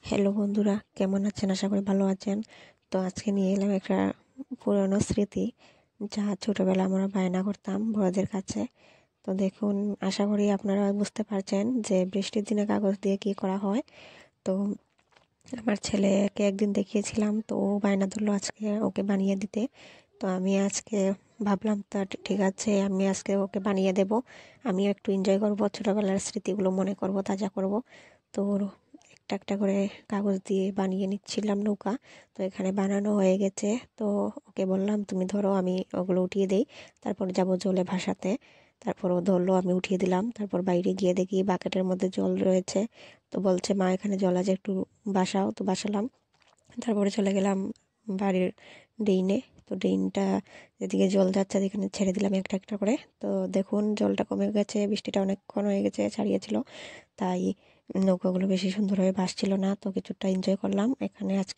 Hello বন্ধুরা, কেমন আছেন? আশা করি ভালো আছেন। তো আজকে নিয়ে এলাম একটা পুরনো স্মৃতি, যা ছোটবেলা আমরা বায়না করতাম বড়দের কাছে। তো দেখুন, আশা করি আপনারা বুঝতে পারছেন যে বৃষ্টির দিনে কাগজ দিয়ে কি করা হয়। তো আমার ছেলেকে একদিন দেখিয়েছিলাম, তো ও বায়না ধরলো আজকে ওকে বানিয়ে দিতে। তো আমি আজকে ভাবলাম, তা ঠিক আছে, আমি আজকে ওকে বানিয়ে দেব। আমিও একটু এনজয় করব, ছোটবেলার স্মৃতিগুলো মনে করব, তাজা করব। তো একটা একটা করে কাগজ দিয়ে বানিয়ে নিচ্ছিলাম নৌকা। তো এখানে বানানো হয়ে গেছে। তো ওকে বললাম, তুমি ধরো, আমি ওগুলো উঠিয়ে দিই, তারপর যাব জলে ভাসাতে। তারপর ও ধরলো, আমি উঠিয়ে দিলাম। তারপর বাইরে গিয়ে দেখি বাকেটের মধ্যে জল রয়েছে। তো বলছে, মা এখানে জল আছে, একটু বাসাও। তো বাসালাম। তারপরে চলে গেলাম বাড়ির ড্রেনে। তো ড্রেনটা যেদিকে জল যাচ্ছে সেখানে ছেড়ে দিলাম একটা একটা করে। তো দেখুন, জলটা কমে গেছে, বৃষ্টিটা অনেকক্ষণ হয়ে গেছে, ছাড়িয়েছিল। তাই নৌকাগুলো বেশি সুন্দরভাবে ভাসছিল না। তো কিছুটা এনজয় করলাম এখানে আজকে।